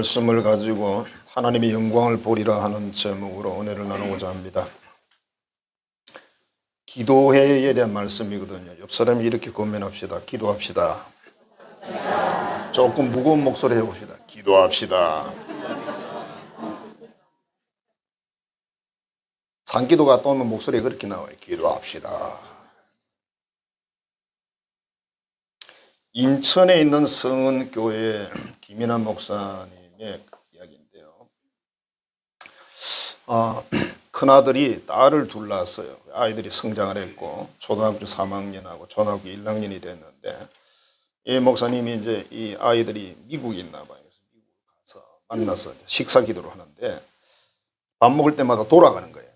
말씀을 가지고 하나님의 영광을 보리라 하는 제목으로 은혜를 나누고자 합니다. 기도회에 대한 말씀이거든요. 옆 사람이 이렇게 고민합시다. 기도합시다. 조금 무거운 목소리 해봅시다. 기도합시다. 산기도가 또 오면 목소리가 그렇게 나와요. 기도합시다. 인천에 있는 성은교회 김인환 목사님의 이야기인데요. 큰아들이 딸을 둘 낳았어요. 아이들이 성장을 했고 초등학교 3학년하고 초등학교 1학년이 됐는데 이 목사님이 이제 이 아이들이 미국에 있나 봐요. 그래서 미국 가서 만나서 식사 기도를 하는데 밥 먹을 때마다 돌아가는 거예요.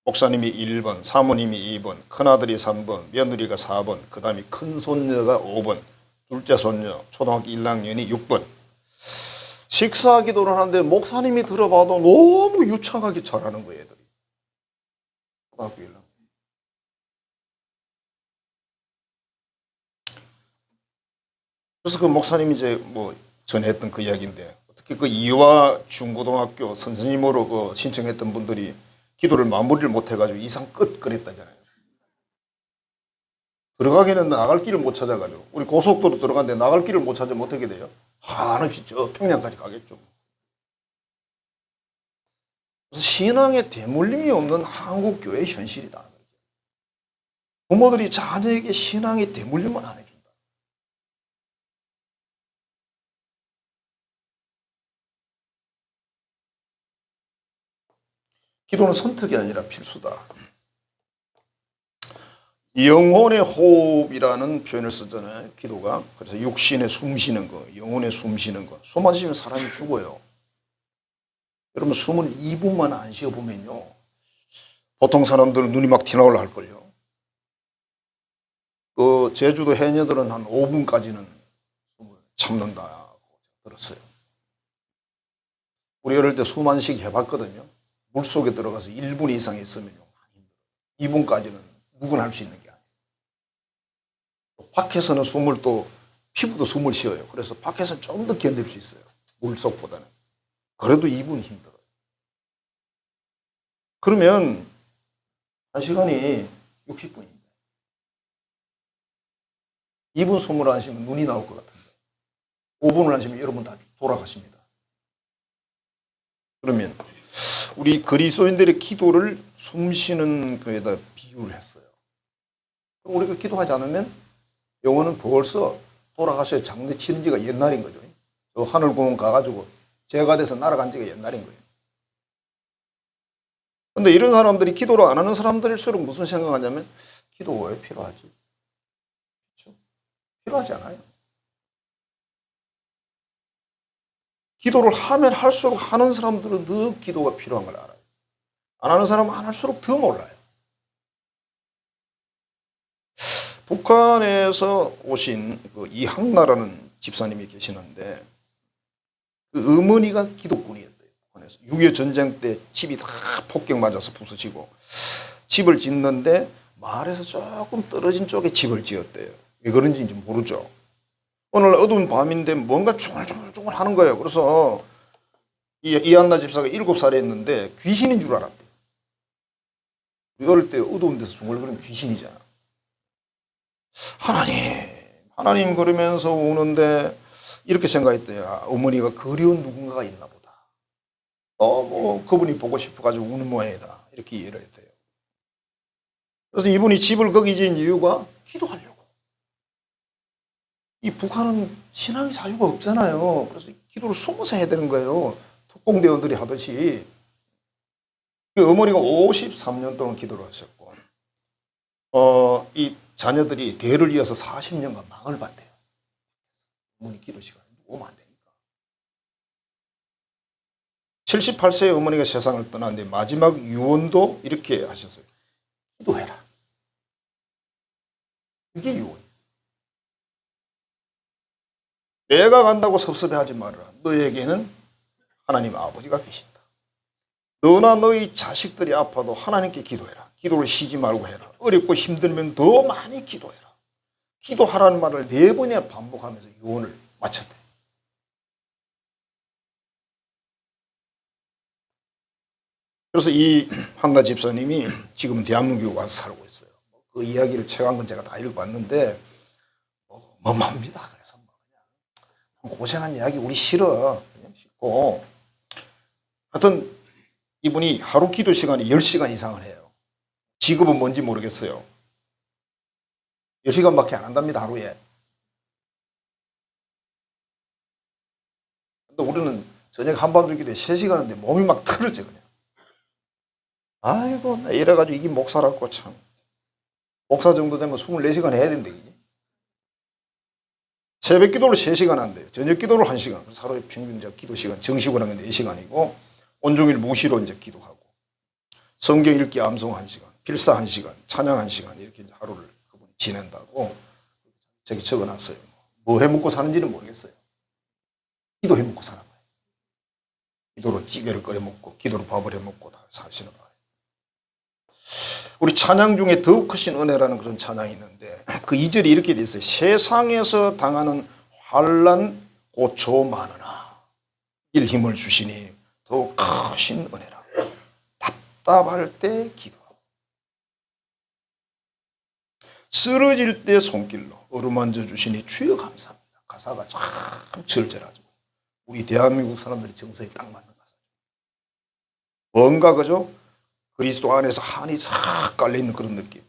목사님이 1번, 사모님이 2번, 큰아들이 3번, 며느리가 4번, 그 다음에 큰 손녀가 5번, 둘째 손녀 초등학교 1학년이 6번. 식사 기도를 하는데 목사님이 들어봐도 너무 유창하게 잘하는 거예요, 애들이. 초등학교 1학년. 그래서 그 목사님이 이제 뭐 전했던 그 이야기인데 어떻게 그 이화 중고등학교 선생님으로 그 신청했던 분들이 기도를 마무리를 못해가지고 이상 끝 그랬다잖아요. 들어가기는 나갈 길을 못 찾아가지고 우리 고속도로 들어갔는데 나갈 길을 못 찾으면 어떻게 돼요? 한없이 저 평양까지 가겠죠. 그래서 신앙에 대물림이 없는 한국 교회의 현실이다. 부모들이 자녀에게 신앙의 대물림을 안 해준다. 기도는 선택이 아니라 필수다. 영혼의 호흡이라는 표현을 쓰잖아요. 기도가. 그래서 육신에 숨 쉬는 거, 영혼에 숨 쉬는 거. 숨 안 쉬면 사람이 죽어요. 여러분 숨을 2분만 안 쉬어보면요. 보통 사람들은 눈이 막 티나올라 할걸요. 그 제주도 해녀들은 한 5분까지는 숨을 참는다고 들었어요. 우리 어릴 때 숨 안 쉬기 해봤거든요. 물속에 들어가서 1분 이상 있으면요. 2분까지는 누구나 할 수 있는 게 아니에요. 밖에서는 숨을 또 피부도 숨을 쉬어요. 그래서 밖에서는 좀 더 견딜 수 있어요. 물속보다는. 그래도 2분 힘들어요. 그러면 1시간이 60분입니다. 2분 숨을 안 쉬면 눈이 나올 것 같은데 5분을 안 쉬면 여러분 다 돌아가십니다. 그러면 우리 그리스도인들의 기도를 숨 쉬는 거에다 비유를 했어요. 우리가 기도하지 않으면 영혼은 벌써 돌아가셔야 장례 치른 지가 옛날인 거죠. 저 하늘공원 가가지고 죄가 돼서 날아간 지가 옛날인 거예요. 그런데 이런 사람들이 기도를 안 하는 사람들일수록 무슨 생각하냐면 기도가 왜 필요하지? 그렇죠? 필요하지 않아요. 기도를 하면 할수록 하는 사람들은 더 기도가 필요한 걸 알아요. 안 하는 사람은 안 할수록 더 몰라요. 북한에서 오신 그 이항나라는 집사님이 계시는데 그 어머니가 기독군이었대요. 북한에서 6.25 전쟁 때 집이 다 폭격 맞아서 부서지고 집을 짓는데 마을에서 조금 떨어진 쪽에 집을 지었대요. 왜 그런지 모르죠. 오늘 어두운 밤인데 뭔가 중얼중얼 하는 거예요. 그래서 이한나 집사가 7살이었는데 귀신인 줄 알았대요. 어릴 때 어두운 데서 중얼거리면 귀신이잖아. 하나님 그러면서 우는데 이렇게 생각했대요. 어머니가 그리운 누군가가 있나 보다. 뭐 그분이 보고 싶어가지고 우는 모양이다. 이렇게 이해를 했대요. 그래서 이분이 집을 거기 지은 이유가 기도하려고. 이 북한은 신앙의 자유가 없잖아요. 그래서 기도를 숨어서 해야 되는 거예요. 특공대원들이 하듯이. 그 어머니가 53년 동안 기도를 하셨고, 이 자녀들이 대를 이어서 40년간 망을 봤대요. 어머니 기도 시간에 오면 안 되니까. 78세의 어머니가 세상을 떠났는데 마지막 유언도 이렇게 하셨어요. 기도해라. 그게 유언. 내가 간다고 섭섭해하지 말아라. 너에게는 하나님 아버지가 계신다. 너나 너희 자식들이 아파도 하나님께 기도해라. 기도를 쉬지 말고 해라. 어렵고 힘들면 더 많이 기도해라. 기도하라는 말을 4번이나 반복하면서 유언을 마쳤대. 그래서 이 한가 집사님이 지금은 대한민국에 와서 살고 있어요. 그 이야기를 책 한 권 제가 다 읽어봤는데 어마어마합니다. 그래서 그냥 고생한 이야기 우리 싫어. 그냥 싫고. 하여튼 이분이 하루 기도 시간이 10시간 이상을 해요. 직업은 뭔지 모르겠어요. 10시간밖에 안 한답니다, 하루에. 근데 우리는 저녁 한밤중 기도에 3시간 하는데 몸이 막 틀어져 그냥. 아이고 나 이래가지고 이게 목사라고 참. 목사 정도 되면 24시간 해야 된대. 이게. 새벽 기도를 3시간 한대요. 저녁 기도를 1시간. 그래서 하루에 평균 이제 기도 시간, 정식으로 하는 게 4시간이고, 온종일 무시로 이제 기도하고, 성경 읽기 암송 1시간, 필사 1시간, 찬양 1시간, 이렇게 이제 하루를 그분이 지낸다고 저기 적어 놨어요. 뭐 해 먹고 사는지는 모르겠어요. 기도 해 먹고 사는 거예요. 기도로 찌개를 끓여 먹고, 기도로 밥을 해 먹고 다 사시는 거예요. 우리 찬양 중에 더욱 크신 은혜라는 그런 찬양이 있는데 그 2절이 이렇게 돼 있어요. 세상에서 당하는 환난 고초 많으나 일 힘을 주시니 더욱 크신 은혜라. 답답할 때 기도하고 쓰러질 때 손길로 어루만져 주시니 주여 감사합니다. 가사가 참 절절하죠. 우리 대한민국 사람들이 정서에 딱 맞는 가사죠. 뭔가 그죠? 그리스도 안에서 한이 싹 깔려있는 그런 느낌.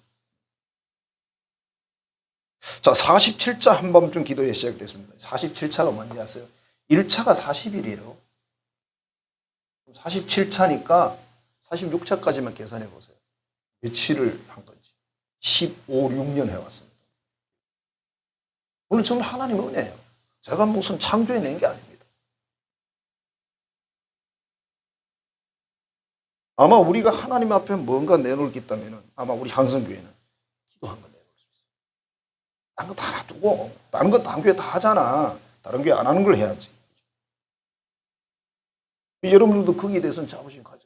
자, 47차 한밤중 기도에 시작됐습니다. 47차가 뭔지 아세요? 1차가 40일이에요. 47차니까 46차까지만 계산해 보세요. 며칠을 한 건지. 15, 6년 해왔습니다. 물론 정말 하나님의 은혜예요. 제가 무슨 창조해낸 게 아닙니다. 아마 우리가 하나님 앞에 뭔가 내놓을 게 있다면 아마 우리 한성교회는 기도한 거 내놓을 수 있어요. 다른 거 다 놔두고 다른 거 다른 교회 다 하잖아. 다른 교회 안 하는 걸 해야지. 여러분들도 거기에 대해서는 자부심 가져.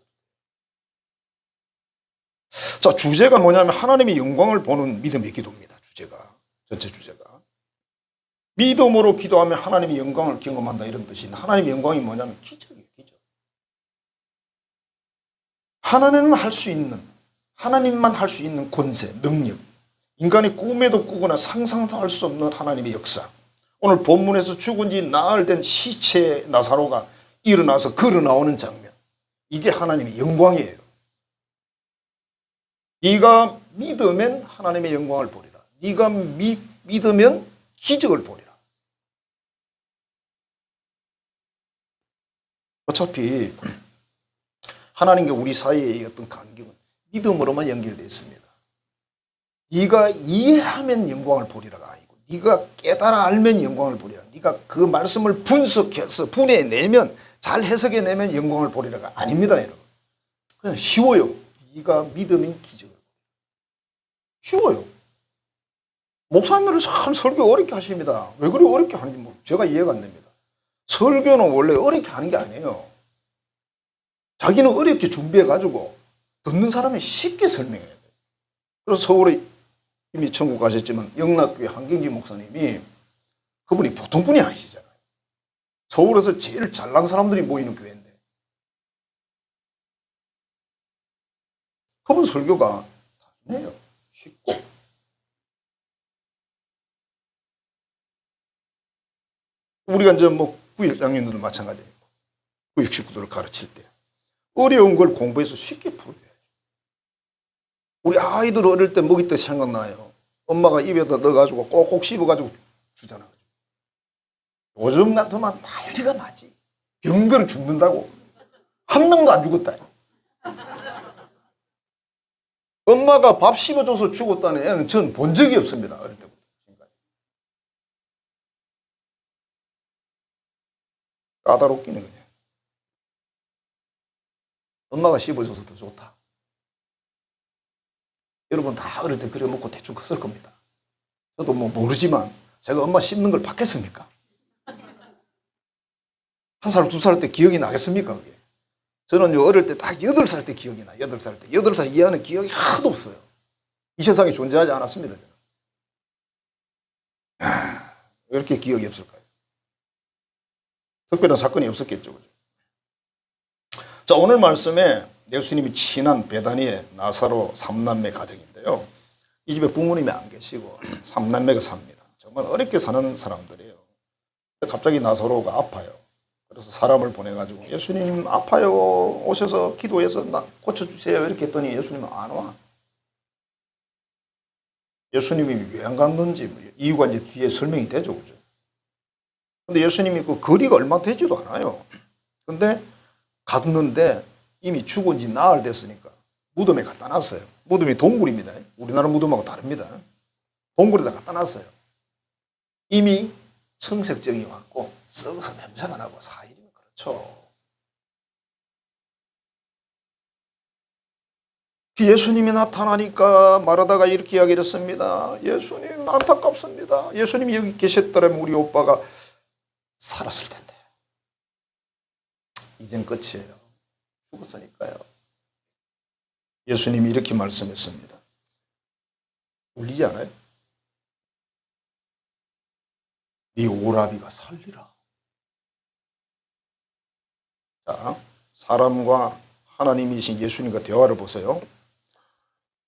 자, 주제가 뭐냐면 하나님의 영광을 보는 믿음의 기도입니다. 주제가. 전체 주제가. 믿음으로 기도하면 하나님의 영광을 경험한다 이런 뜻이 있는데 하나님의 영광이 뭐냐면 기적이에요. 기적. 하나님만 할 수 있는, 하나님만 할 수 있는 권세, 능력, 인간이 꿈에도 꾸거나 상상도 할 수 없는 하나님의 역사. 오늘 본문에서 죽은 지 나흘 된 시체 나사로가 일어나서 걸어 나오는 장면. 이게 하나님의 영광이에요. 네가 믿으면 하나님의 영광을 보리라. 네가 믿으면 기적을 보리라. 어차피 하나님과 우리 사이의 어떤 간격은 믿음으로만 연결되어 있습니다. 네가 이해하면 영광을 보리라가 아니고 네가 깨달아 알면 영광을 보리라. 네가 그 말씀을 분석해서 분해내면 잘 해석해내면 영광을 보리라가 아닙니다. 여러분. 그냥 쉬워요. 네가 믿으면 기적을. 쉬워요. 목사님들은 참 설교 어렵게 하십니다. 왜 그렇게 어렵게 하는지 제가 이해가 안 됩니다. 설교는 원래 어렵게 하는 게 아니에요. 자기는 어렵게 준비해가지고 듣는 사람이 쉽게 설명해야 돼요. 그래서 서울에 이미 천국 가셨지만 영락교회 한경지 목사님이 그분이 보통 분이 아니시잖아요. 서울에서 제일 잘난 사람들이 모이는 교회인데 그분 설교가 단순해요. 쉽고 우리가 이제 뭐 구역장님들도 마찬가지예요. 구역 식구들을 가르칠 때 어려운 걸 공부해서 쉽게 풀어줘야죠. 우리 아이들 어릴 때 먹일 때 생각나요. 엄마가 입에다 넣어가지고 꼭꼭 씹어가지고 주잖아. 요즘 같으면 난리가 나지. 병들어 죽는다고. 한 명도 안 죽었다. 엄마가 밥 씹어줘서 죽었다는 애는 전 본 적이 없습니다. 어릴 때부터. 까다롭기는 그냥. 엄마가 씹어줘서 더 좋다. 여러분 다 어릴 때 그래 먹고 대충 컸을 겁니다. 저도 뭐 모르지만 제가 엄마 씹는 걸 봤겠습니까? 1살, 2살 때 기억이 나겠습니까? 그게? 저는 어릴 때 딱 8살 때 기억이 나요. 8살 때. 8살 이하는 기억이 하나도 없어요. 이 세상에 존재하지 않았습니다. 저는. 왜 이렇게 기억이 없을까요? 특별한 사건이 없었겠죠. 자, 오늘 말씀에 예수님이 친한 베다니의 나사로 삼남매 가정인데요. 이 집에 부모님이 안 계시고 삼남매가 삽니다. 정말 어렵게 사는 사람들이에요. 갑자기 나사로가 아파요. 그래서 사람을 보내가지고 예수님 아파요. 오셔서 기도해서 나 고쳐주세요. 이렇게 했더니 예수님은 안 와. 예수님이 왜 안 갔는지 이유가 이제 뒤에 설명이 되죠. 그죠? 근데 예수님이 그 거리가 얼마 되지도 않아요. 근데 갔는데 이미 죽은 지 나흘 됐으니까 무덤에 갖다 놨어요. 무덤이 동굴입니다. 우리나라 무덤하고 다릅니다. 동굴에다 갖다 놨어요. 이미 청색증이 왔고 썩어서 냄새가 나고 4일이면 그렇죠. 예수님이 나타나니까 마르다가 이렇게 이야기를 했습니다. 예수님 안타깝습니다. 예수님이 여기 계셨더라면 우리 오빠가 살았을 텐데. 이젠 끝이에요. 죽었으니까요. 예수님이 이렇게 말씀했습니다. 울리지 않아요? 네 오라비가 살리라. 자, 사람과 하나님이신 예수님과 대화를 보세요.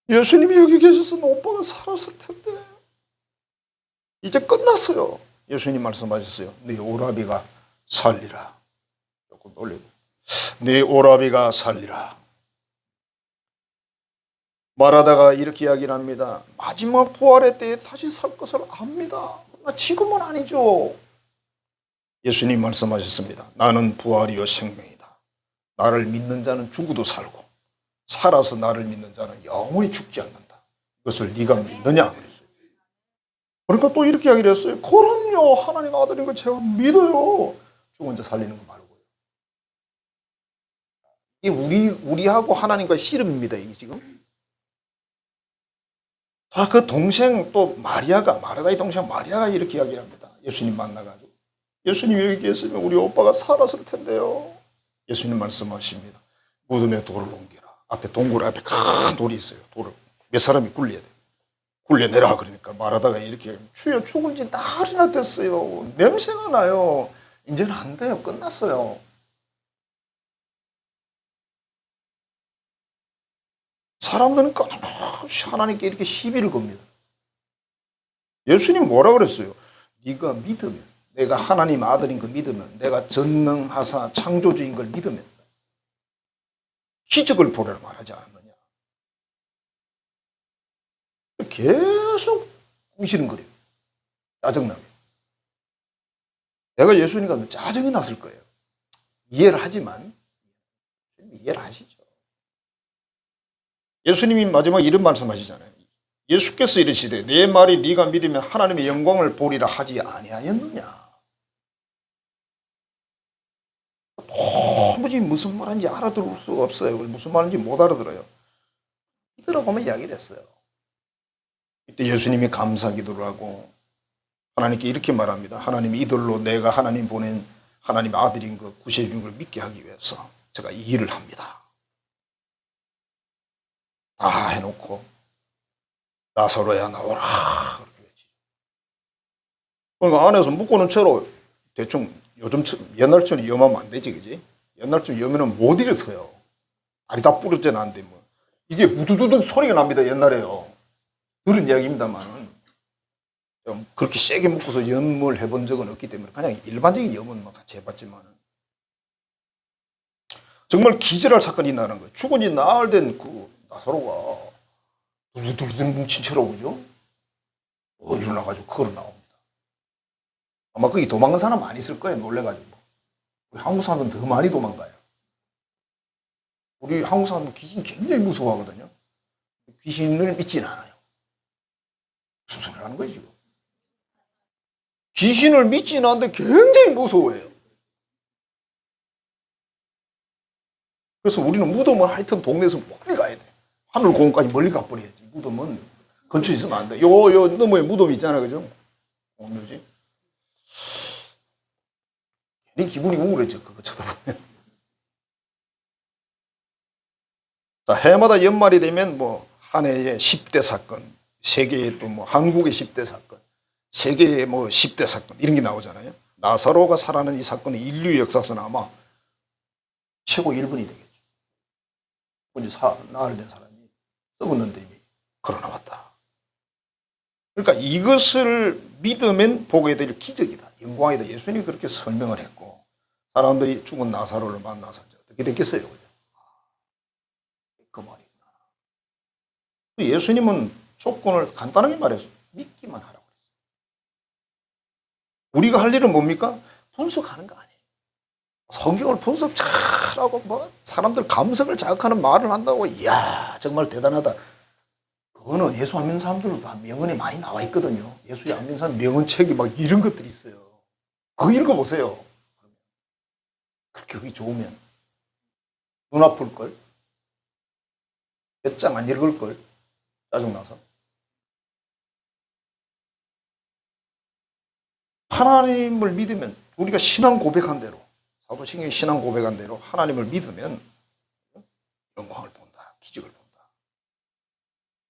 예수님이 여기 계셨으면 오빠가 살았을 텐데. 이제 끝났어요. 예수님 말씀하셨어요. 네 오라비가 살리라. 조금 놀래요. 네 오라비가 살리라. 말하다가 이렇게 이야기를 합니다. 마지막 부활의 때에 다시 살 것을 압니다. 그러나 지금은 아니죠. 예수님 말씀하셨습니다. 나는 부활이요 생명이다. 나를 믿는 자는 죽어도 살고 살아서 나를 믿는 자는 영원히 죽지 않는다. 이것을 네가 믿느냐 그랬어요. 그러니까 또 이렇게 이야기를 했어요. 그럼요. 하나님 아들인 걸 제가 믿어요. 죽은 자 살리는 거 말고요. 이게 우리하고 하나님과의 씨름입니다. 이게 지금. 자, 그 동생 또 마르다의 동생 마리아가 이렇게 이야기를 합니다. 예수님 만나가지고. 예수님 여기 계시면 우리 오빠가 살았을 텐데요. 예수님 말씀하십니다. 무덤에 돌을 옮기라. 앞에 동굴 앞에 큰 돌이 있어요. 돌을 몇 사람이 굴려야 돼요. 굴려내라 그러니까 마르다가 이렇게 주여 죽은 지 나흘이나 됐어요. 냄새가 나요. 이제는 안 돼요. 끝났어요. 사람들은 끊임없이 하나님께 이렇게 시비를 겁니다. 예수님 뭐라 그랬어요? 네가 믿으면, 내가 하나님 아들인 거 믿으면, 내가 전능하사 창조주인 걸 믿으면 기적을 보려고 말하지 않았느냐. 계속 궁시렁거려요. 짜증나게. 내가 예수님 가면 짜증이 났을 거예요. 이해를 하지만 이해를 하시죠. 예수님이 마지막에 이런 말씀하시잖아요. 예수께서 이르시되 내 말이 네가 믿으면 하나님의 영광을 보리라 하지 아니하였느냐. 도무지 무슨 말인지 알아들을 수가 없어요. 무슨 말인지 못 알아들어요. 믿으라고 하면 이야기를 했어요. 이때 예수님이 감사 기도를 하고 하나님께 이렇게 말합니다. 하나님 이들로 내가 하나님 보낸 하나님 아들인 그 구세주인 걸 믿게 하기 위해서 제가 이 일을 합니다. 다 해놓고 나사로야 나오라 그렇게 외치죠. 그러니까 안에서 묶어놓은 채로 대충 요즘 옛날처럼 위험하면 안 되지, 그지? 옛날처럼 위험하면 못 일어서요. 다리 다 부러져 나는데 뭐 이게 우두두둑 소리가 납니다. 옛날에요. 들은 이야기입니다만 좀 그렇게 세게 묶어서 염을 해본 적은 없기 때문에 그냥 일반적인 염은 뭐 같이 해봤지만 정말 기절할 사건이 나는 거예요. 죽은 지 나흘 된 그 나사로가 두두두두 뭉친 채로 그죠? 일어나가지고 걸어 나옵니다. 아마 거기 도망간 사람 많이 있을 거예요. 놀래가지고. 우리 한국 사람은 더 많이 도망가요. 우리 한국 사람은 귀신 굉장히 무서워하거든요. 귀신을 믿지는 않아요. 무슨 소리를 하는 거예요 지금? 귀신을 믿지는 않는데 굉장히 무서워해요. 그래서 우리는 무덤은 하여튼 동네에서 멀리 가야 돼. 하늘 공원까지 멀리 가버려야지. 무덤은 근처에 있으면 안 돼. 요 너머에 무덤 있잖아요. 그죠? 뭐지? 괜히 기분이 우울해져. 그거 쳐다보면. 자, 해마다 연말이 되면 뭐 한 해에 10대 사건, 세계의 또 뭐 한국의 10대 사건, 세계의 뭐 10대 사건 이런 게 나오잖아요. 나사로가 살아난 이 사건은 인류 역사에서는 아마 최고 1번이 되겠죠. 이제 나흘 된 사람이 썩었는데 이미 걸어나 왔다. 그러니까 이것을 믿으면 보게 될 기적이다. 영광이다. 예수님이 그렇게 설명을 했고 사람들이 죽은 나사로를 만나서 어떻게 됐겠어요? 그 말이구나. 예수님은 조건을 간단하게 말해서 믿기만 하라고 그랬어요. 우리가 할 일은 뭡니까? 분석하는 거 아니에요. 성경을 분석 잘하고 뭐 사람들 감성을 자극하는 말을 한다고 이야 정말 대단하다. 그거는 예수 안 믿는 사람들도 다 명언에 많이 나와 있거든요. 예수 안 믿는 사람 명언책이 막 이런 것들이 있어요. 그거 읽어보세요. 그렇게 그게 좋으면 눈 아플걸? 몇 장 안 읽을걸? 짜증나서. 하나님을 믿으면 우리가 신앙 고백한 대로 사도신경이 신앙 고백한 대로 하나님을 믿으면 영광을 본다. 기적을 본다.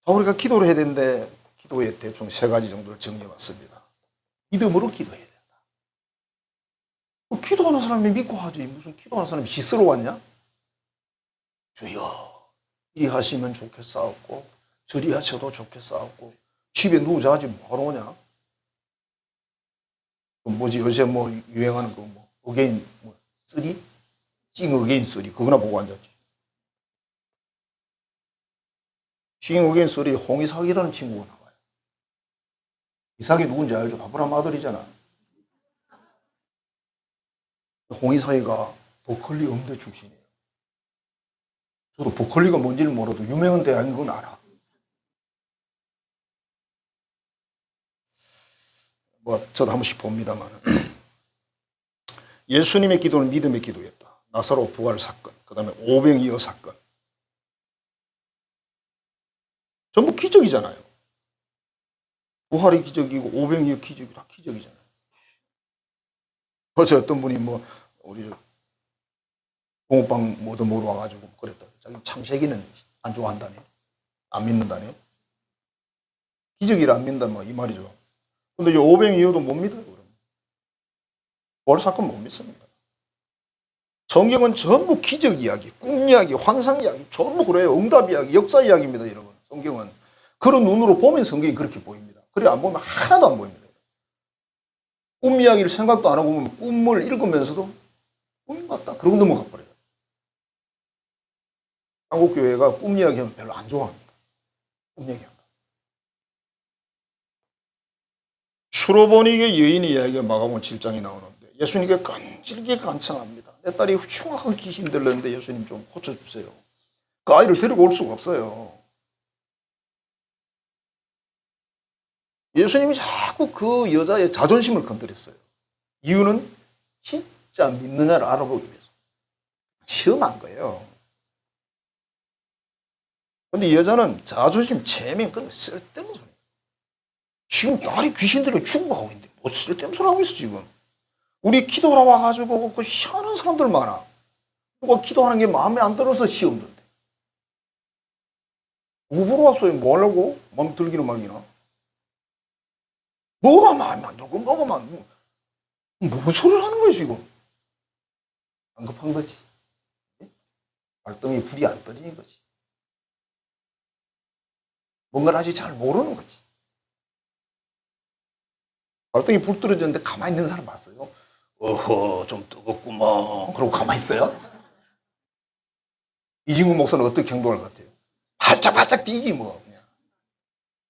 자, 우리가 기도를 해야 되는데 기도에 대충 세 가지 정도를 정리해봤습니다. 믿음으로 기도해야 된다. 기도하는 사람이 믿고 하지 무슨 기도하는 사람이 시스러 왔냐? 주여 이리 하시면 좋겠사옵고 저리 하셔도 좋겠사옵고 집에 누구 자지 뭐하러 오냐? 뭐지 요새 뭐 유행하는 거 뭐 어게인 뭐 쓰리? 찡 어게인 쓰리 그거나 보고 앉았지. 찡 어게인 쓰리 홍이삭이라는 친구가 나와요. 이삭이 누군지 알죠? 아브라함 아들이잖아. 홍이삭이가 버클리 음대 출신이에요. 저도 버클리가 뭔지는 몰라도 유명한 대학인 건 알아. 뭐 저도 한 번씩 봅니다만 예수님의 기도는 믿음의 기도였다. 나사로 부활 사건, 그 다음에 오병이어 사건. 전부 기적이잖아요. 부활이 기적이고 오병이어 기적이 다 기적이잖아요. 어제 어떤 분이 뭐 우리 붕어빵 뭐 얻어먹으러 와가지고 그랬다. 자기 창세기는 안 좋아한다네. 안 믿는다네. 기적이라 안 믿는다 뭐 이 말이죠. 근데 이 오병이어도 못 믿어요. 그러면. 부활 사건 못 믿습니다. 성경은 전부 기적 이야기, 꿈 이야기, 환상 이야기, 전부 그래요. 응답 이야기, 역사 이야기입니다, 여러분. 성경은. 그런 눈으로 보면 성경이 그렇게 보입니다. 그래 안 보면 하나도 안 보입니다. 꿈 이야기를 생각도 안 하고 보면 꿈을 읽으면서도 꿈인 것 같다. 그러고 넘어가 버려요. 한국교회가 꿈 이야기하면 별로 안 좋아합니다. 꿈 얘기한다. 수로보니게 여인의 이야기가 마가복음 7장에 나오는데 예수님께 간절하게 간청합니다. 내 딸이 흉악한 귀신 들렸는데 예수님 좀 고쳐주세요. 그 아이를 데리고 올 수가 없어요. 예수님이 자꾸 그 여자의 자존심을 건드렸어요. 이유는 진짜 믿느냐를 알아보기 위해서. 시험한 거예요. 근데 이 여자는 자존심, 체면, 그런 거 쓸데없는 소리예요. 지금 딸이 귀신 들려 죽어가고 있는데 뭐 쓸데없는 소리 하고 있어 지금. 우리 기도하러 와가지고 그 희한한 사람들 많아. 누가 기도하는 게 마음에 안 들어서 시험 든대. 누구 보러 왔어요? 뭐 하려고? 마음 들기나 말기나? 뭐가 마음에 안 들고 뭐가 마음에 뭔 소리를 하는 거야 지금. 안 급한 거지. 발등에 불이 안 떠지는 거지. 뭔가를 아직 잘 모르는 거지. 발등에 불 떨어졌는데 가만히 있는 사람 봤어요? 어허 좀 뜨겁구먼 그러고 가만히 있어요? 이진구 목사는 어떻게 행동할 것 같아요? 발짝발짝 뛰지 뭐 그냥.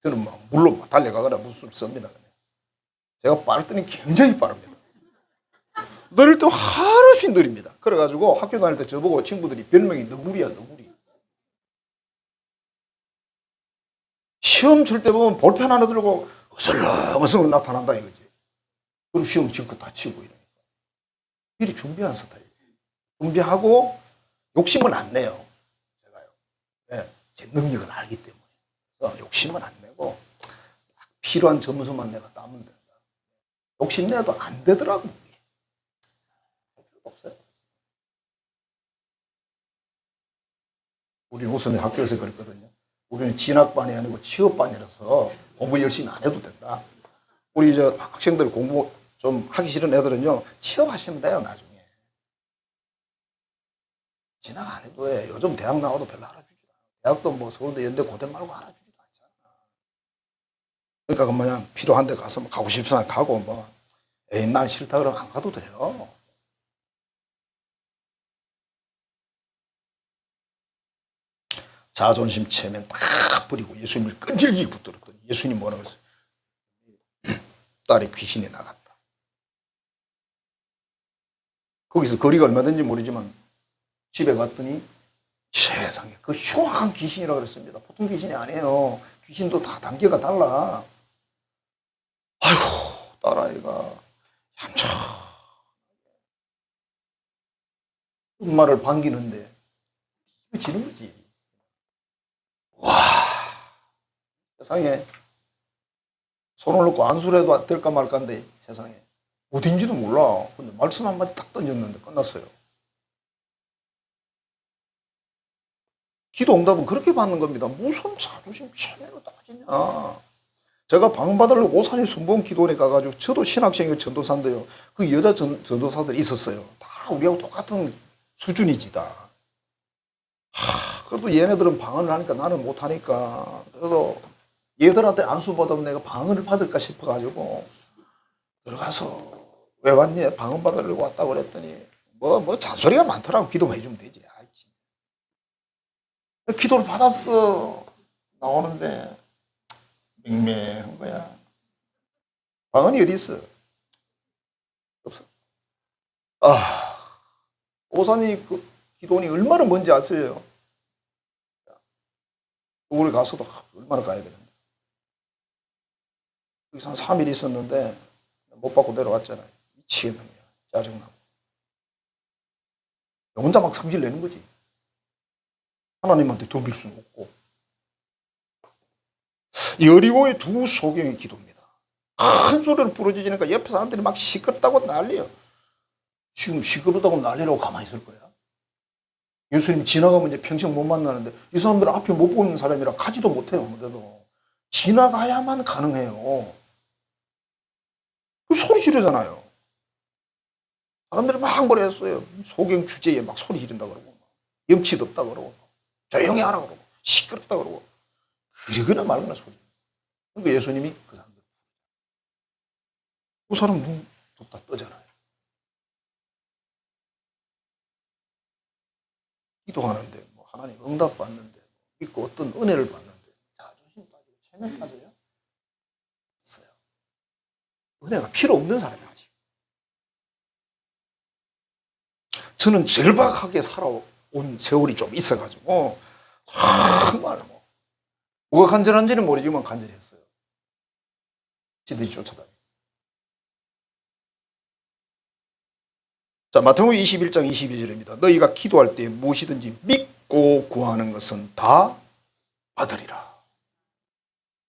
저는 막 물로 막 달려가거나 무술 씁니다. 그냥. 제가 빠를 때는 굉장히 빠릅니다. 느릴 때 하루씩 느립니다. 그래가지고 학교 다닐 때 저보고 친구들이 별명이 너구리야 너구리. 시험 칠 때 보면 볼펜 하나 들고 어슬렁어슬렁 나타난다 이거지. 그리고 시험 실컷 다 치고 이러니까. 미리 준비한 스타일. 준비하고 욕심은 안 내요. 제가요. 네, 제 능력을 알기 때문에. 그래서 욕심은 안 내고 필요한 점수만 내가 따면 된다. 욕심 내도 안 되더라고. 할 필요가 없어요. 우리 우선 학교에서 그랬거든요. 우리는 진학반이 아니고 취업반이라서 공부 열심히 안 해도 된다. 우리 저 학생들 공부 좀 하기 싫은 애들은요, 취업하시면 돼요, 나중에. 진학 안 해도 돼. 요즘 대학 나와도 별로 알아주지 대학도 뭐 서울대 연대 고대 말고 알아주지도 않잖아. 그러니까 그 뭐냐 필요한 데 가서 뭐 가고 싶으면 가고 뭐 에이 난 싫다 그러면 안 가도 돼요. 자존심 체면 다 버리고 예수님을 끈질기게 붙들었더니 예수님 뭐라고 했어요? 딸의 귀신이 나갔다. 거기서 거리가 얼마든지 모르지만 집에 갔더니 세상에 그 흉악한 귀신이라고 그랬습니다. 보통 귀신이 아니에요. 귀신도 다 단계가 달라. 아이고 딸아이가 얌전 엄마를 반기는데 지는 거지. 와 세상에 손을 놓고 안수를 해도 될까 말까인데 세상에 어딘지도 몰라. 근데 말씀 한마디 딱 던졌는데 끝났어요. 기도 응답은 그렇게 받는 겁니다. 무슨 자존심 체면으로 따지냐. 제가 방언받으려고 오산에 순복음 기도원에 가가지고 저도 신학생이고 전도사인데요. 그 여자 전도사들이 있었어요. 다 우리하고 똑같은 수준이지 다. 그래도 얘네들은 방언을 하니까 나는 못하니까 그래도 얘들한테 안수 받으면 내가 방언을 받을까 싶어가지고 들어가서 왜 왔니? 방언 받으려고 왔다고 그랬더니 뭐 잔소리가 많더라고. 기도만 해주면 되지. 기도를 받았어. 나오는데 맹맹한 거야. 방언이 어디 있어? 없어. 오산이 그 기도원이 얼마나 먼지 아세요? 우리 가서도 얼마나 가야 되는데. 여기서 한 3일 있었는데 못 받고 내려왔잖아요. 미치겠는 거야. 짜증나고. 혼자 막 성질 내는 거지. 하나님한테 덤빌 수는 없고. 여리고의 두 소경의 기도입니다. 큰 소리를 부르짖으니까 옆에 사람들이 막 시끄럽다고 난리요. 지금 시끄럽다고 난리라고 가만히 있을 거야? 예수님 지나가면 이제 평생 못 만나는데 이 사람들은 앞에 못 보는 사람이라 가지도 못해요. 아무데도. 지나가야만 가능해요. 그 소리 지르잖아요. 사람들이 막 한 걸 했어요. 소경 주제에 막 소리 지른다 그러고 염치 덥다 그러고 조용히 하라 그러고 시끄럽다 그러고 그러거나 말거나 소리. 그러니까 예수님이 그 사람들 그 사람 눈 덥다 뜨잖아요. 기도하는데 뭐 하나님 응답 받는데 믿고 어떤 은혜를 받는데 자존심 따지고 체면 따져요? 없어요. 은혜가 필요 없는 사람이 하지. 저는 절박하게 살아온 세월이 좀 있어가지고 정말 뭐가 간절한지는 모르지만 간절했어요. 지들이 쫓아다니. 자, 마태복음 21장 22절입니다. 너희가 기도할 때 무엇이든지 믿고 구하는 것은 다 받으리라.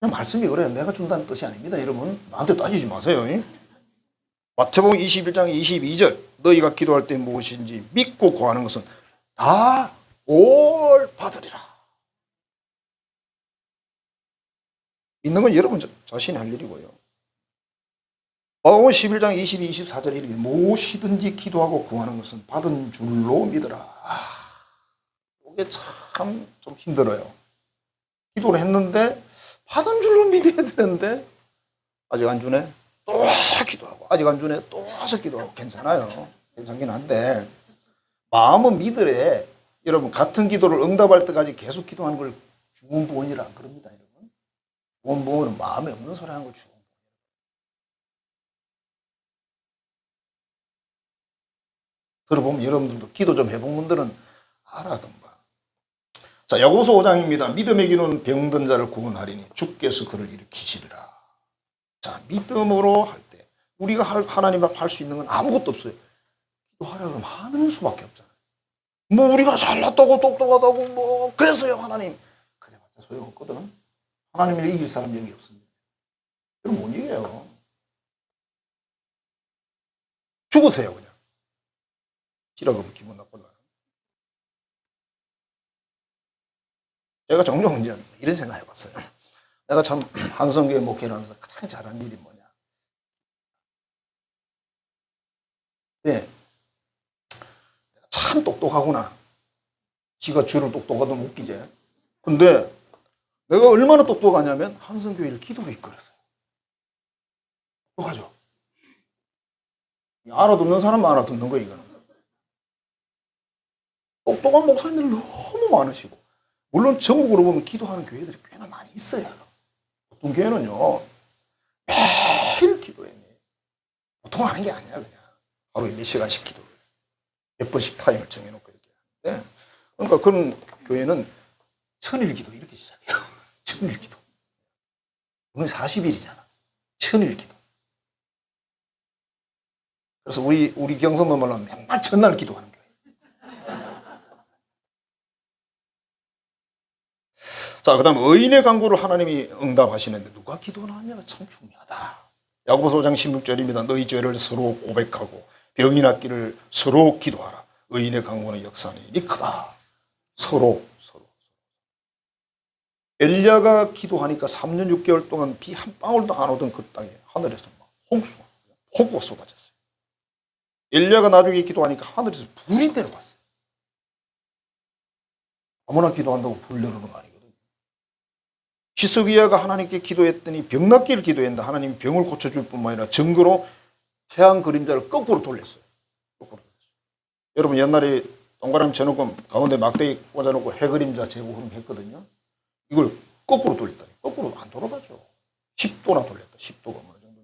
그냥 말씀이 그래요. 내가 준다는 뜻이 아닙니다. 여러분 나한테 따지지 마세요. 마태복음 21장 22절 너희가 기도할 때 무엇인지 믿고 구하는 것은 다 올 받으리라. 믿는 건 여러분 자신이 할 일이고요. 마태복음 11장 22, 24절에 이렇게 무엇이든지 기도하고 구하는 것은 받은 줄로 믿으라. 이게 참 좀 힘들어요. 기도를 했는데 받은 줄로 믿어야 되는데 아직 안 주네? 또 와서 기도하고 아직 안 주네? 또 와서 기도하고 괜찮아요. 괜찮긴 한데 마음은 믿으래. 여러분 같은 기도를 응답할 때까지 계속 기도하는 걸 중언부언이라 안 그럽니다. 여러분. 중언부언은 마음에 없는 소리 하는 거 중언부언. 들어보면 여러분들도 기도 좀 해본 분들은 알아 금방. 자, 야고보서 5장입니다. 믿음의 기도는 병든 자를 구원하리니 주께서 그를 일으키시리라. 자, 믿음으로 할 때 우리가 하나님 앞 할 수 있는 건 아무것도 없어요. 기도하라 그러면 하는 수밖에 없잖아요. 뭐 우리가 잘났다고 똑똑하다고 뭐 그래서요 하나님. 그래봤자 소용없거든. 하나님을 이길 사람 여기 없습니다. 그럼 못 이겨요. 죽으세요 그냥. 지라고 기분 나쁠라요. 제가 종종 이제 이런 생각 해봤어요. 내가 참 한성교회 목회를 하면서 가장 잘한 일이 뭐냐. 네. 참 똑똑하구나. 지가 쥐를 똑똑하다면 웃기지. 근데 내가 얼마나 똑똑하냐면 한성교회를 기도로 이끌었어요. 똑똑하죠? 알아듣는 사람만 알아듣는 거예요, 이거는. 똑똑한 목사님들 너무 많으시고, 물론 전국으로 보면 기도하는 교회들이 꽤나 많이 있어요. 보통 교회는요, 매일 기도해. 보통 하는 게 아니야, 그냥. 하루에 몇 시간씩 기도. 몇 번씩 타임을 정해놓고 이렇게 하는데. 그러니까 그런 교회는 천일기도 이렇게 시작해요. 천일기도. 오늘 40일이잖아. 천일기도. 그래서 우리 경성도말로 맨날 전날 기도하는 교회. 자, 그 다음 의인의 간구를 하나님이 응답하시는데 누가 기도하느냐가 참 중요하다. 야고보서 5장 16절입니다. 너희 죄를 서로 고백하고 병이 낫기를 서로 기도하라. 의인의 간구는 역사하니 크다. 서로. 엘리야가 기도하니까 3년 6개월 동안 비 한 방울도 안 오던 그 땅에 하늘에서 막 폭우가 쏟아졌어요. 엘리야가 나중에 기도하니까 하늘에서 불이 내려왔어요. 아무나 기도한다고 불 내려오는 거 아니거든요. 히스기야가 하나님께 기도했더니 병 낫기를 기도했는데 하나님이 병을 고쳐줄 뿐만 아니라 증거로 태양 그림자를 거꾸로 돌렸어요. 여러분 옛날에 동그라미 쳐놓고 가운데 막대기 꽂아놓고 해 그림자 제고 했거든요. 이걸 거꾸로 돌렸다니. 거꾸로 안 돌아가죠. 10도나 돌렸다. 10도가 어느 정도.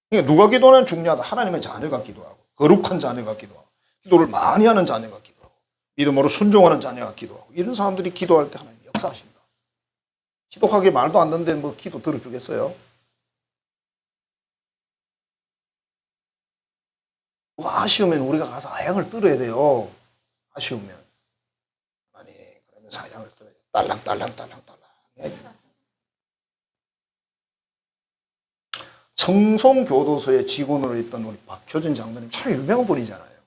그러니까 누가 기도하는 중요하다. 하나님의 자녀가 기도하고 거룩한 자녀가 기도하고 기도를 많이 하는 자녀가 기도하고 믿음으로 순종하는 자녀가 기도하고 이런 사람들이 기도할 때 하나님 역사하신다. 지독하게 말도 안 듣는데 뭐 기도 들어주겠어요? 뭐 아쉬우면 우리가 가서 아양을 들어야 돼요. 아쉬우면. 아니, 그러면서 아양을 들어야 돼. 딸랑. 청송교도소의 직원으로 있던 우리 박효준 장로님 참 유명한 분이잖아요.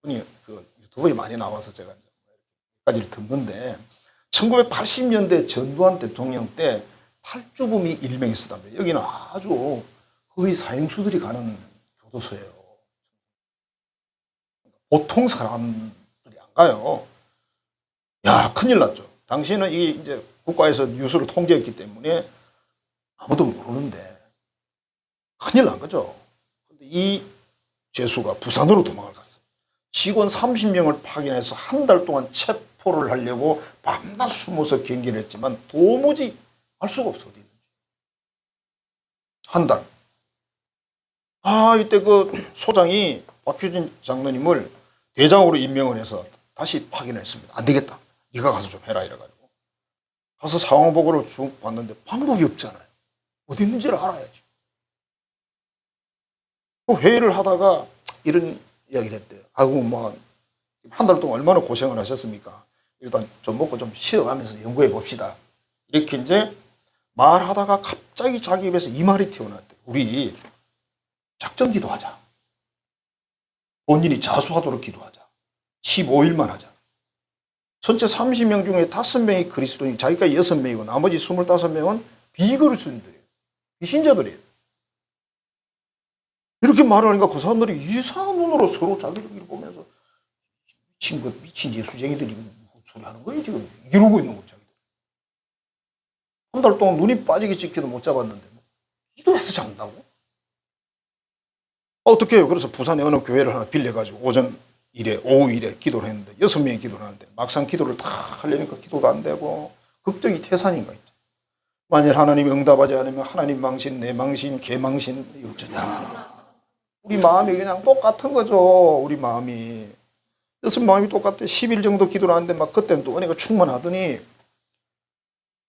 분이 그 유튜브에 많이 나와서 제가 여기까지 듣는데 1980년대 전두환 대통령 때 탈주범이 일명 있었답니다. 여기는 아주 거의 사형수들이 가는 교도소예요. 보통 사람들이 안 가요. 야, 큰일 났죠. 당시에는 이 이제 국가에서 뉴스를 통제했기 때문에 아무도 모르는데 큰일 난 거죠. 근데 이 죄수가 부산으로 도망을 갔어요. 직원 30명을 파견해서 한 달 동안 체포를 하려고 밤낮 숨어서 경기를 했지만 도무지 알 수가 없어. 어디 있는지. 한 달. 이때 그 소장이 박효진 장로님을 대장으로 임명을 해서 다시 파견했습니다. 안 되겠다. 네가 가서 좀 해라 이래가지고 가서 상황 보고를 쭉 봤는데 방법이 없잖아요. 어디 있는지를 알아야지. 회의를 하다가 이런 이야기를 했대요. 뭐 한 달 동안 얼마나 고생을 하셨습니까? 일단 좀 먹고 좀 쉬어가면서 연구해 봅시다. 이렇게 이제 말하다가 갑자기 자기 입에서 이 말이 튀어나왔대요. 우리 작전 기도하자. 본인이 자수하도록 기도하자. 15일만 하자. 전체 30명 중에 5명이 그리스도인, 자기가 6명이고 나머지 25명은 비그리스도인들이에요. 비신자들이에요. 이렇게 말을 하니까 그 사람들이 이상한 눈으로 서로 자기들끼리 보면서 미친 예수쟁이들이 무슨 소리 하는 거예요 지금. 이러고 있는 거죠. 한 달 동안 눈이 빠지게 지켜도 못 잡았는데 기도해서 잡는다고? 어떻게 해요? 그래서 부산에 어느 교회를 하나 빌려가지고 오전 일에 오후 일에 기도를 했는데 6명이 기도를 하는데 막상 기도를 다 하려니까 기도도 안 되고 걱정이 태산인가 있죠. 만일 하나님이 응답하지 않으면 하나님 망신, 내 망신, 개 망신 어쩌냐. 우리 마음이 그냥 똑같은 거죠. 우리 마음이. 그래서 마음이 똑같아. 10일 정도 기도를 하는데 막 그때는 또 은혜가 충만하더니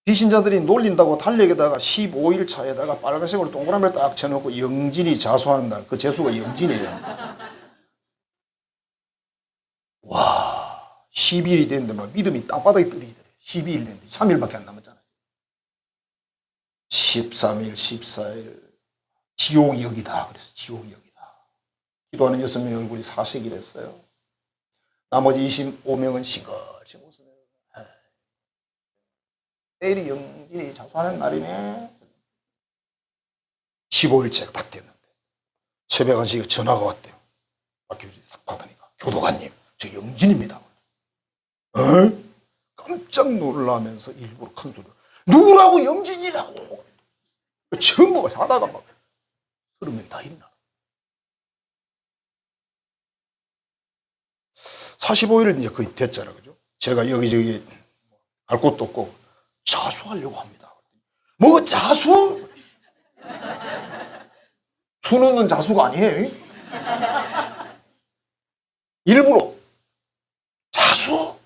비신자들이 놀린다고 달력에다가 15일 차에다가 빨간색으로 동그라미를 딱 쳐놓고 영진이 자수하는 날. 그 재수가 영진이에요. 와, 12일이 됐는데 막 믿음이 땅바닥에 떨어지더래요. 12일 됐는데 3일밖에 안 남았잖아요. 13일, 14일 지옥이 여기다. 그래서 지옥이 여기다. 기도하는 6명의 얼굴이 사색이랬어요. 나머지 25명은 싱글싱글 웃으면서 내일이 영진이 자수하는 날이네. 15일째 딱 됐는데 새벽 1시에 전화가 왔대요. 박교수님 딱 받으니까 교도관님 저 영진입니다. 깜짝 놀라면서 일부러 큰 소리로 누구라고? 영진이라고. 전부가 자다가 막 30명이 다 일어나. 45일 이제 거의 됐잖아, 그죠? 제가 여기저기 갈 곳도 없고 자수하려고 합니다. 뭐 자수? 수 넣는 자수가 아니에요. 일부러 자수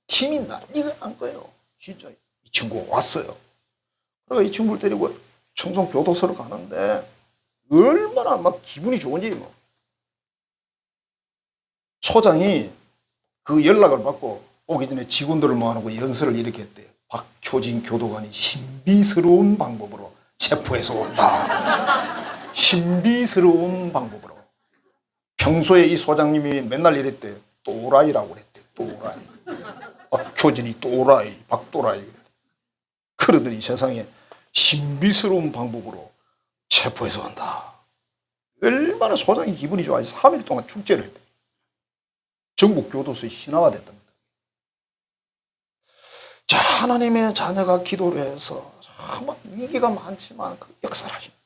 팀이 난리가 난 거예요. 진짜 이 친구가 왔어요. 그래서 이 친구를 데리고 청송교도소로 가는데 얼마나 막 기분이 좋은지 뭐. 소장이 그 연락을 받고 오기 전에 직원들을 모아놓고 연설을 이렇게 했대요. 박효진 교도관이 신비스러운 방법으로 체포해서 온다. 신비스러운 방법으로. 평소에 이 소장님이 맨날 이랬대요. 또라이라고 그랬대요. 또라이. 박효진이 또라이, 박또라이. 그러더니 세상에 신비스러운 방법으로 체포해서 온다. 얼마나 소장이 기분이 좋아서 3일 동안 축제를 했대요. 전국 교도소의 신화가 됐답니다. 자, 하나님의 자녀가 기도를 해서 정말 위기가 많지만 그 역사를 하십니다.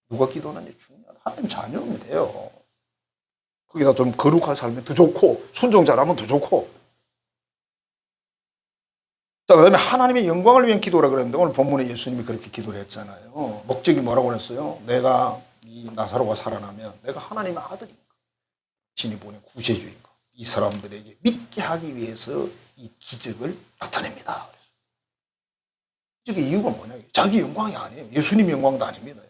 누가 기도하는지 중요하다. 하나님 자녀면 돼요. 거기다 좀 거룩하게 살면 더 좋고 순종 잘하면 더 좋고. 자, 그 다음에 하나님의 영광을 위한 기도라 그랬는데 오늘 본문에 예수님이 그렇게 기도를 했잖아요. 목적이 뭐라고 그랬어요? 내가 이 나사로가 살아나면 내가 하나님의 아들인가, 신이 보낸 구세주인가, 이 사람들에게 믿게 하기 위해서 이 기적을 나타냅니다. 기적의 이유가 뭐냐? 자기 영광이 아니에요. 예수님 영광도 아닙니다.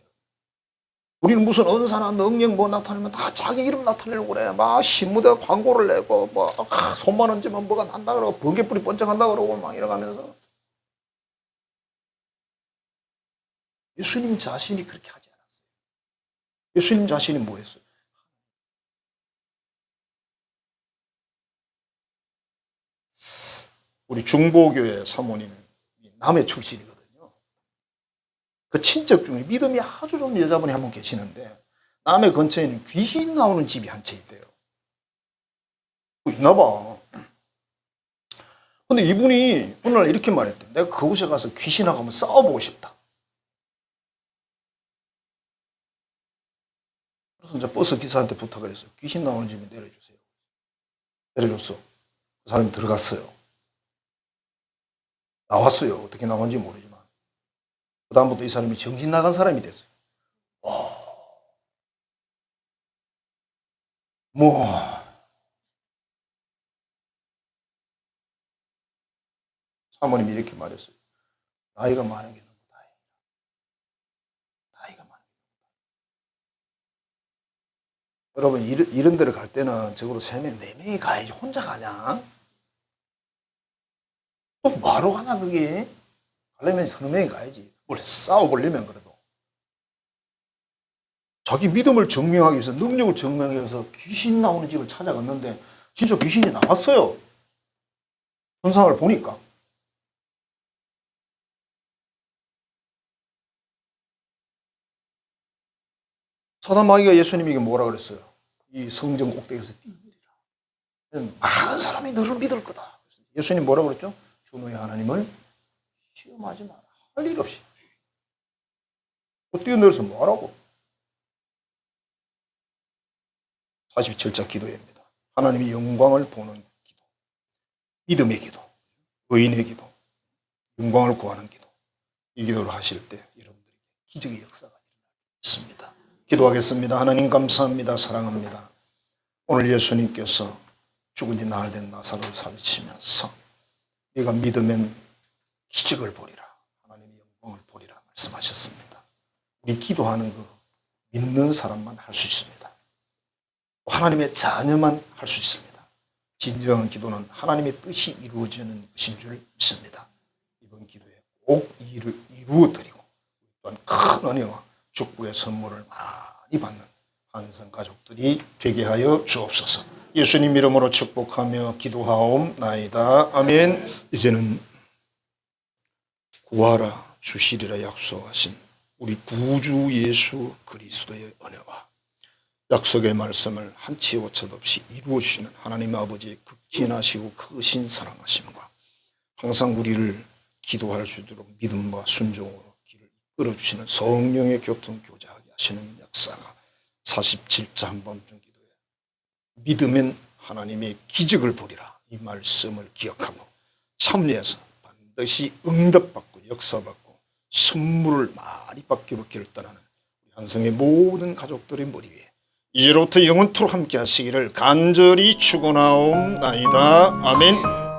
우리는 무슨 은사나 능력 뭐 나타내면 다 자기 이름 나타내려고 그래. 막 신무대 광고를 내고 뭐 손만 얹으면 뭐가 난다 그러고 번개불이 번쩍한다 그러고 막 이러가면서. 예수님 자신이 그렇게 하지 않았어요. 예수님 자신이 뭐 했어요? 우리 중보교회 사모님이 남해 출신이거든요. 그 친척 중에 믿음이 아주 좋은 여자분이 한 분 계시는데 남해 근처에는 귀신 나오는 집이 한 채 있대요. 있나 봐. 근데 이분이 어느 날 이렇게 말했대. 내가 그곳에 가서 귀신하고 한번 싸워보고 싶다. 그래서 이제 버스 기사한테 부탁을 했어요. 귀신 나오는 집에 내려주세요. 내려줬어. 그 사람이 들어갔어요. 나왔어요. 어떻게 나온지 모르지만. 그 다음부터 이 사람이 정신 나간 사람이 됐어요. 사모님이 이렇게 말했어요. 나이가 많은 게 너무 다행이다. 나이가 많은 게 너무 다행이다. 여러분, 이런 데를 갈 때는 적어도 3명, 4명이 가야지. 혼자 가냐? 또 뭐하러 가나, 그게? 가려면 3명이 가야지. 원래 싸워보려면 그래도. 자기 믿음을 증명하기 위해서, 능력을 증명하기 위해서 귀신 나오는 집을 찾아갔는데 진짜 귀신이 나왔어요. 현상을 보니까. 사단마귀가 예수님에게 뭐라 그랬어요? 이 성전 꼭대기에서 뛰어내리라. 많은 사람이 너를 믿을 거다. 예수님 뭐라 그랬죠? 주 너의 하나님을 시험하지 마라. 할 일 없이. 뛰어내려서 뭐하라고? 47자 기도입니다. 하나님의 영광을 보는 기도. 믿음의 기도. 의인의 기도. 영광을 구하는 기도. 이 기도를 하실 때 여러분들에게 기적의 역사가 있습니다. 기도하겠습니다. 하나님 감사합니다. 사랑합니다. 오늘 예수님께서 죽은 지 나흘 된 나사로를 살리시면서 네가 믿으면 기적을 보리라. 하나님의 영광을 보리라 말씀하셨습니다. 우리 기도하는 거 믿는 사람만 할 수 있습니다. 하나님의 자녀만 할 수 있습니다. 진정한 기도는 하나님의 뜻이 이루어지는 것인 줄 믿습니다. 이번 기도에 꼭 이 일을 이루어드리고 또한 큰 은혜와 축복의 선물을 많이 받는 한성 가족들이 되게 하여 주옵소서. 예수님 이름으로 축복하며 기도하옵나이다. 아멘. 이제는 구하라 주시리라 약속하신 우리 구주 예수 그리스도의 은혜와 약속의 말씀을 한치 오차도 없이 이루어 주시는 하나님 아버지의 진하시고 크신 사랑하심과 항상 우리를 기도할 수 있도록 믿음과 순종으로 길을 이끌어주시는 성령의 교통 교제하게 하시는 역사가 47자 한밤중 기도에 믿으면 하나님의 기적을 보리라 이 말씀을 기억하고 참여해서 반드시 응답받고 역사받고 선물을 많이 받기로 결단하는 한성의 모든 가족들의 머리 위에 이제로부터 영원토록 함께 하시기를 간절히 축원하옵나이다. 아멘.